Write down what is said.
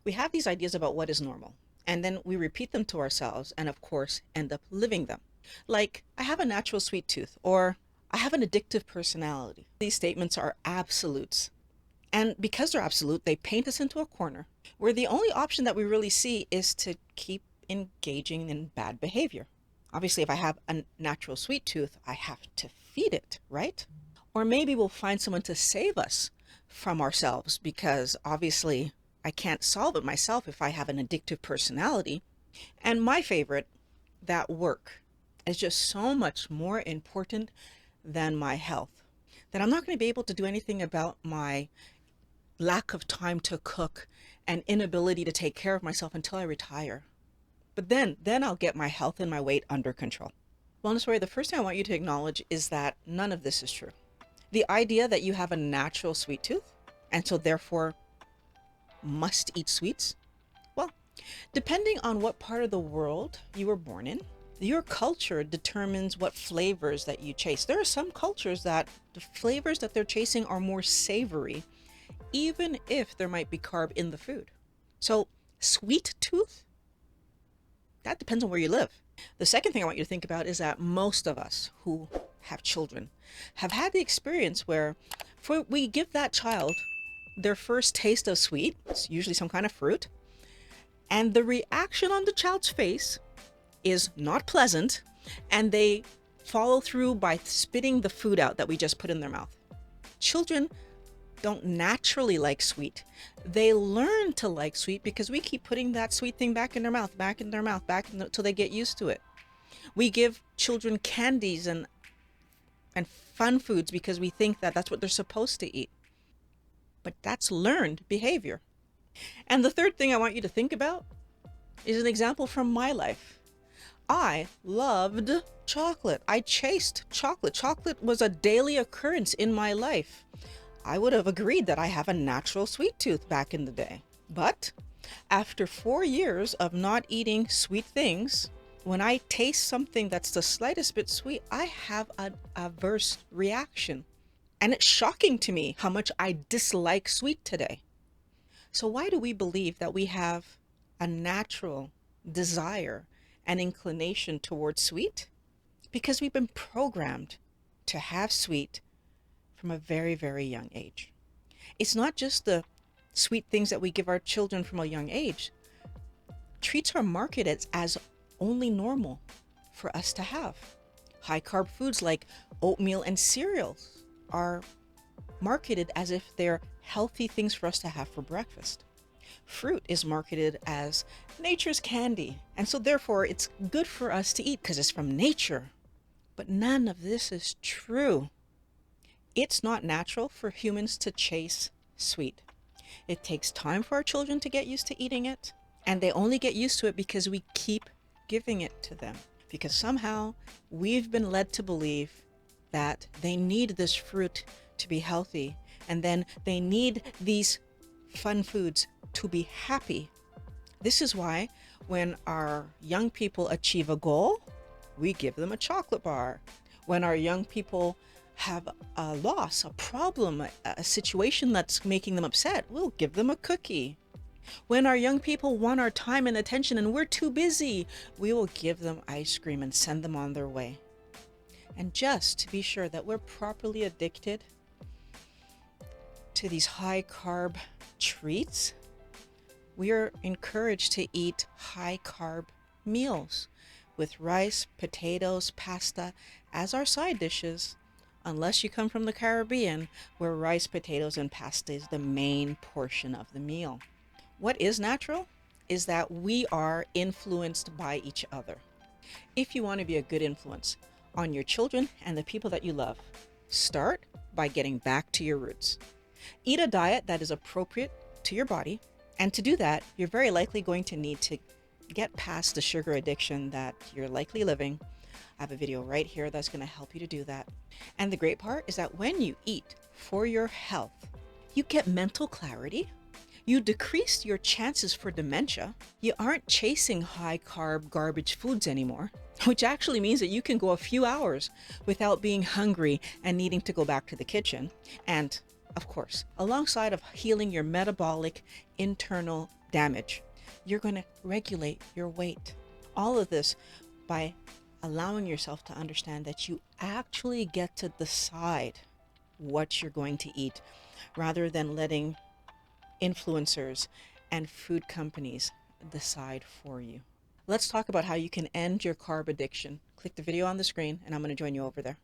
We have these ideas about what is normal, and then we repeat them to ourselves and, of course, end up living them. Like, I have a natural sweet tooth, or I have an addictive personality. These statements are absolutes. And because they're absolute, they paint us into a corner where the only option that we really see is to keep engaging in bad behavior. Obviously, if I have a natural sweet tooth, I have to feed it, right? Or maybe we'll find someone to save us from ourselves because obviously I can't solve it myself if I have an addictive personality. And my favorite, that work is just so much more important than my health. That I'm not going to be able to do anything about my lack of time to cook and inability to take care of myself until I retire. But then I'll get my health and my weight under control. Wellness Warrior, the first thing I want you to acknowledge is that none of this is true. The idea that you have a natural sweet tooth and so therefore must eat sweets, well, depending on what part of the world you were born in, your culture determines what flavors that you chase. There are some cultures that the flavors that they're chasing are more savory, even if there might be carb in the food. So, sweet tooth, that depends on where you live. The second thing I want you to think about is that most of us who have children have had the experience where we give that child their first taste of sweet, it's usually some kind of fruit, and the reaction on the child's face is not pleasant, and they follow through by spitting the food out that we just put in their mouth. Children don't naturally like sweet. They learn to like sweet because we keep putting that sweet thing back in their mouth, till they get used to it. We give children candies and fun foods because we think that that's what they're supposed to eat. But that's learned behavior. And the third thing I want you to think about is an example from my life. I loved chocolate. I chased chocolate. Chocolate was a daily occurrence in my life. I would have agreed that I have a natural sweet tooth back in the day. But after 4 years of not eating sweet things, when I taste something that's the slightest bit sweet, I have an adverse reaction. And it's shocking to me how much I dislike sweet today. So why do we believe that we have a natural desire and inclination towards sweet? Because we've been programmed to have sweet from a very, very young age. It's not just the sweet things that we give our children from a young age. Treats are marketed as only normal for us to have. High carb foods like oatmeal and cereals are marketed as if they're healthy things for us to have for breakfast. Fruit is marketed as nature's candy, and so therefore it's good for us to eat because it's from nature. But none of this is true. It's not natural for humans to chase sweet. It takes time for our children to get used to eating it, and they only get used to it because we keep giving it to them. Because somehow we've been led to believe that they need this fruit to be healthy, and then they need these fun foods to be happy. This is why when our young people achieve a goal, we give them a chocolate bar. When our young people have a loss, a problem, a situation that's making them upset, we'll give them a cookie. When our young people want our time and attention and we're too busy, we will give them ice cream and send them on their way. And just to be sure that we're properly addicted to these high carb treats, we are encouraged to eat high carb meals with rice, potatoes, pasta as our side dishes, unless you come from the Caribbean, where rice, potatoes, and pasta is the main portion of the meal. What is natural is that we are influenced by each other. If you want to be a good influence on your children and the people that you love, start by getting back to your roots. Eat a diet that is appropriate to your body, and to do that, you're very likely going to need to get past the sugar addiction that you're likely living. I have a video right here that's going to help you to do that. And the great part is that when you eat for your health, you get mental clarity. You decrease your chances for dementia. You aren't chasing high carb garbage foods anymore, which actually means that you can go a few hours without being hungry and needing to go back to the kitchen. And of course, alongside of healing your metabolic internal damage. You're going to regulate your weight. All of this by allowing yourself to understand that you actually get to decide what you're going to eat rather than letting influencers and food companies decide for you. Let's talk about how you can end your carb addiction. Click the video on the screen and I'm going to join you over there.